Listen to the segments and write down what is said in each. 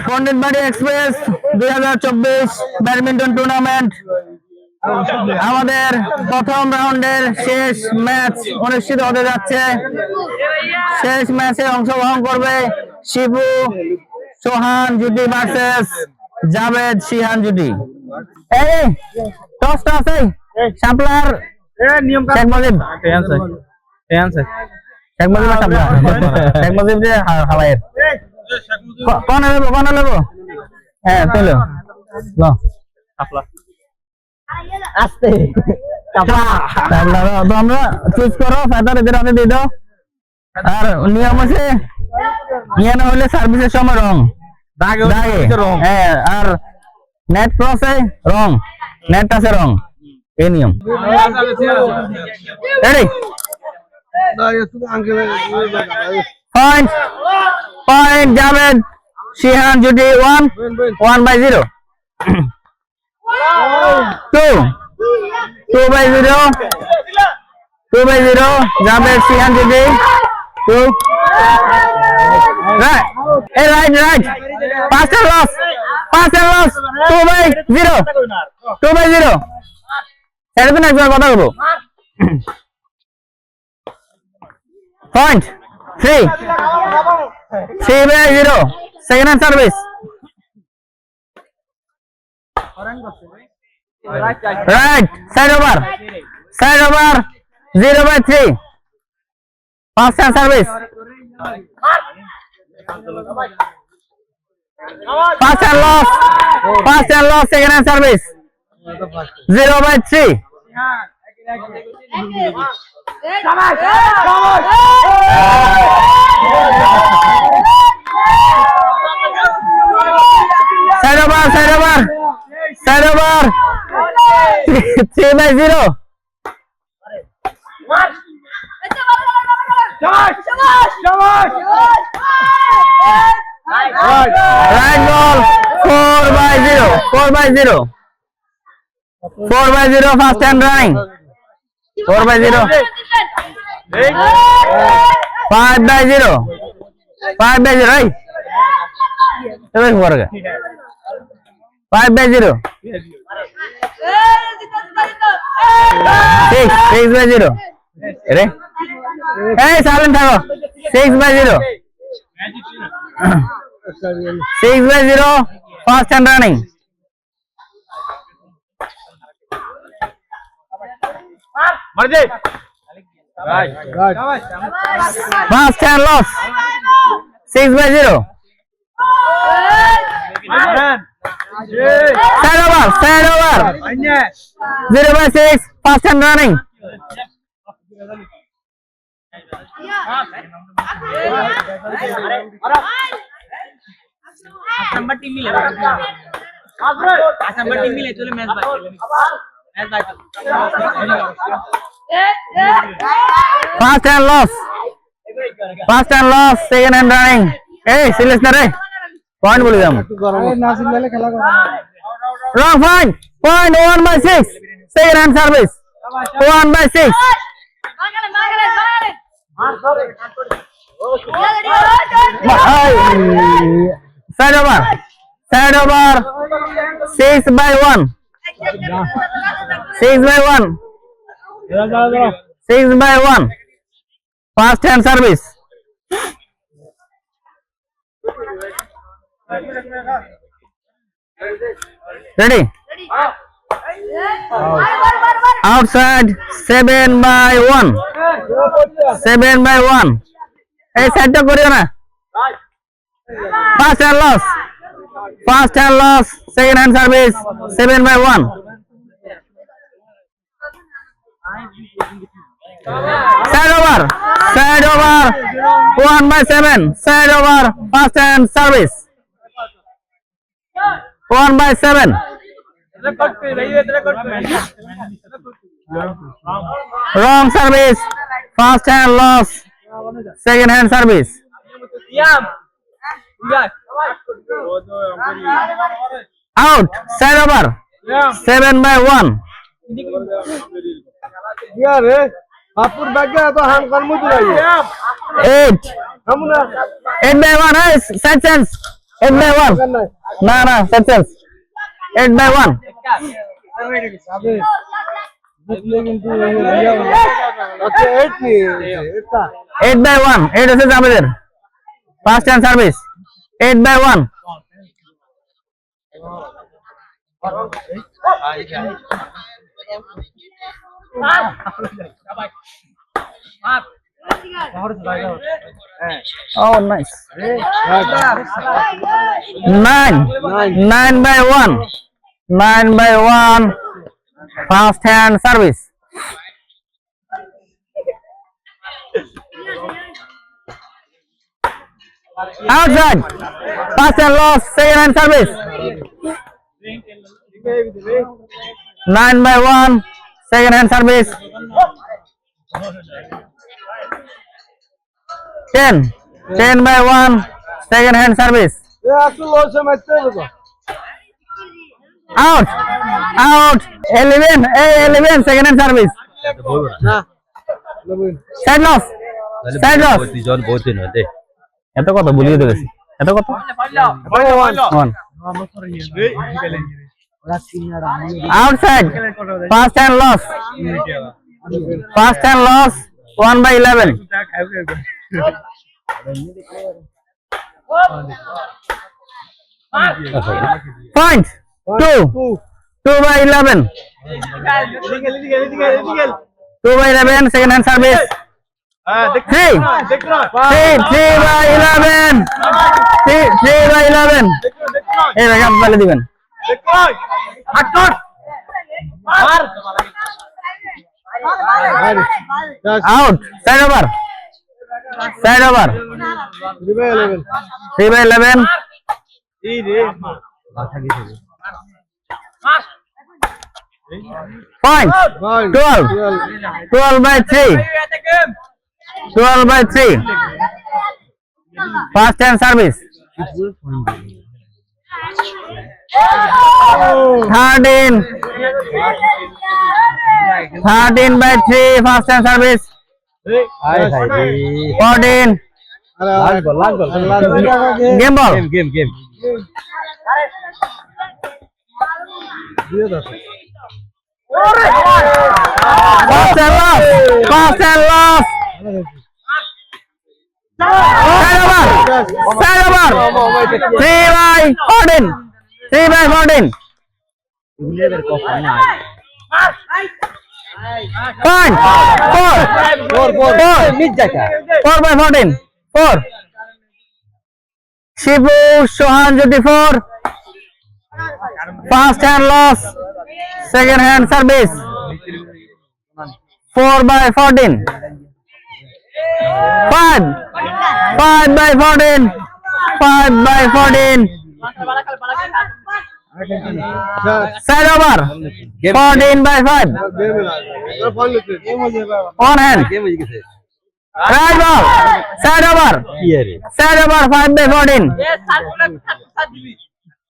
পণ্ডিত বাড়ি express 2024 badminton tournament আমাদের প্রথম রাউন্ডের শেষ ম্যাচ অনুষ্ঠিত হতে যাচ্ছে। শেষ ম্যাচে অংশগ্রহণ করবে শিবু সোহান জুটি ভার্সেস জাভেদ শিহান জুটি। এই টসটা আছে শাপলার নিয়ম শেখ মুজিব শেখ মুজিব শেখ মুজিব যে হাওয়ায়ের কোন নেবো হ্যাঁ চলো শাপলা আস্তে তোমরা চুজ করো ফেদার এদের হাতে দিয়ে দাও। আর নিয়ম আছে নিয়ে না হলে সার্ভিসের সময় রং হ্যাঁ, আর নেট ক্রসে রং নেট আছে রং এই নিয়ম। রেডি পয়েন্ট পয়েন্ট জাভেদ শিহান জুটি 1/0 2/0 জাভেদ শিহান জুটি 2 right pass and loss 2/0 এটা তো একবার কথা বলবো। Point 3/0 second hand service right side over 0/3 first hand service first hand loss second hand service 0/3 side over 3/0 right ball 4/0 first hand running 4/0 5/0 right 5/0 6/0 अरे hey silent থাকো 6/0 fast and running fast and loss 6/0 side over 0/6 fast and running number team मिले चलो match by fast and loss second hand running hey serious na re point bole jam wrong point 1/6 second hand service 1/6 side over 6/1 fast hand service ready outside 7/1 এই সাইডটা করিও না fast and loss second hand service 7/1 side over 1/7 side over fast hand service 1/7 wrong service fast hand loss second hand service out side over 7/1 यार बापुर bag गया तो हम कर्म चलाइए 8 8 by 1 है set chance 8 by 1 ना set chance 8 by 1 8 by 1 8 হচ্ছে আমাদের first hand service 8 by 1 Oh, nice. 9 by 1. 9 by 1. Fast hand service. Outside. Fast and loss. Second hand service. 9 by 1. Second hand service. 10 by 1 second hand service out 11 second hand service side loss দুজন বহুত দিন হতে এত কথা বলিয়ে দিয়েছি এত কথা outside fast and loss 1 by 11 point 2 by 11 2 by 11 second hand service 3 by 11 3 by 11 এই রকম বলে দিবেন out side over 3 by 11 point 12 by 3 fast hand service 13 by 3 fast hand service 14 game ball fast and loss side over 3 by 14 point 4 by 14 4 Shibu Sohan Jyoti 4 fast hand loss second hand service 4 by 14 5 by 14 side over 14 by 5 on hand right ball side over 5 by 14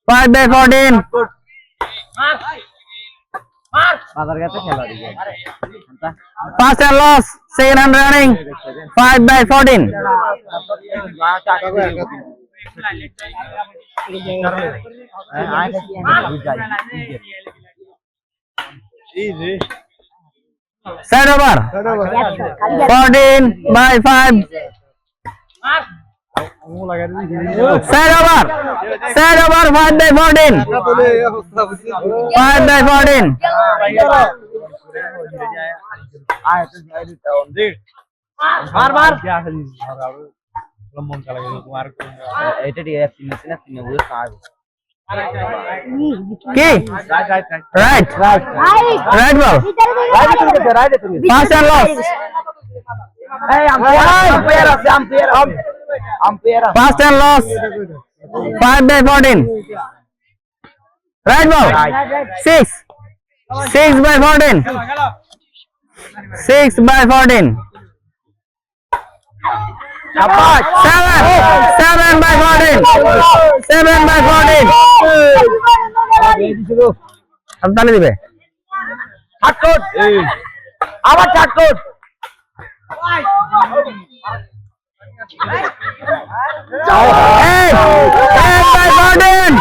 5 by 14 fast and loss second hand running 5 by 14 side over 14 by 5 side over 5 by 14 5 by 14 Okay. Right ball. Fast and loss. Fast and loss. 5 by 14. Right ball. 6 by 14. 6 by 14. 7 by 14. 7 by 14. अब ताली दिबे ষাটকোট আবার ষাটকোট by Gordon.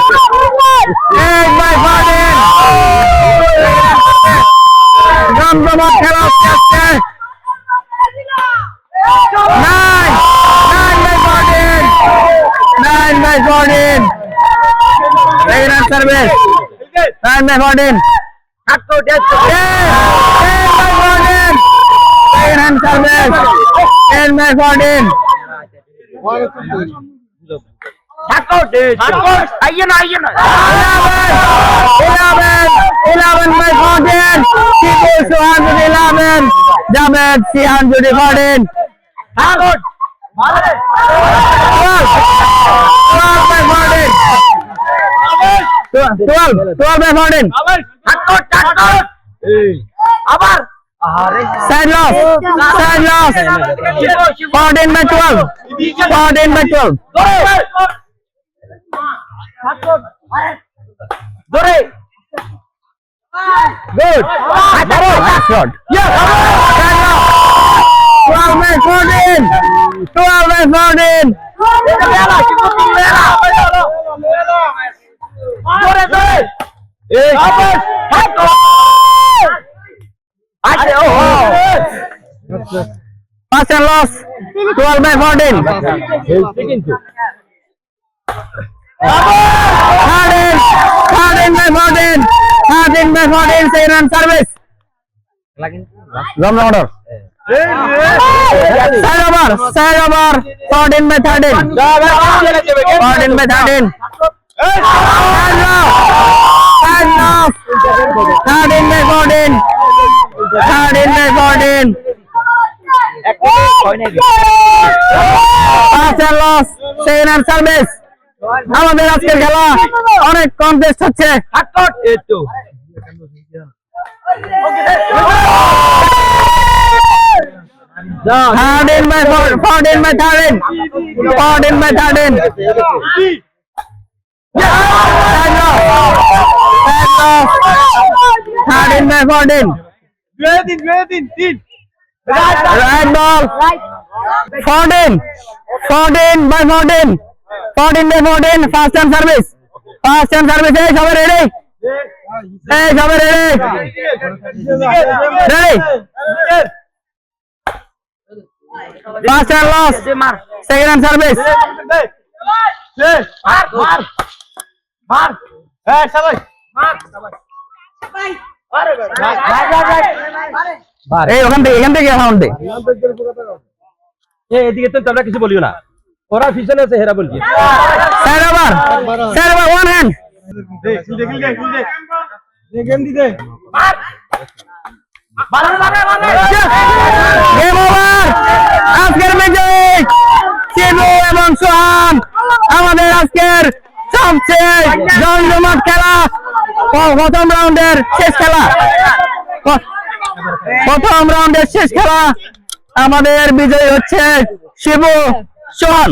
Eight by Gordon. জমজমাট খেলা হচ্ছে। 9 by Gordon. 9 by Gordon. Second hand service. 9 by Gordon. 10 by Gordon. Second hand service. 10 by Gordon. 11 by Gordon. People Suhan with 11. Javed Sihan with Gordon. 12 by Gordon. 12 by Gordon. Side loss. Gordon by 12. Gordon by 12. Good. Nice shot. 12 by Gordon. 12 by Gordon. Pass and loss. 12 by Gordon. Harden by Gordon. Harden by Gordon. Second run service. Long order. Side over. Gordon by 13. Gordon by 13. Hand off. Harden by Gordon. Harden by Gordon. Pass and loss. Second run service. আমাদের আজকের খেলা অনেক contest হচ্ছে। Harden by 13. Harden by 13. Harden by 14. Right ball. 14 by 14. 14 by 14. Fast and service. Hey, সবাই ready? Ready? Fast and loss. Second and service. এই এখান থেকে sound দে। এদিকে তো তোমরা কিছু বলিও না, ওরা পিছনে আছে হেরা বলবি। স্যার আবার ওয়ান হ্যান্ড। Game over. আজকের ম্যাচে শিবু এবং সোহান আমাদের আজকের সবচেয়ে জমজমাট খেলা, প্রথম রাউন্ডের শেষ খেলা আমাদের বিজয়ী হচ্ছে শিবু সোহান।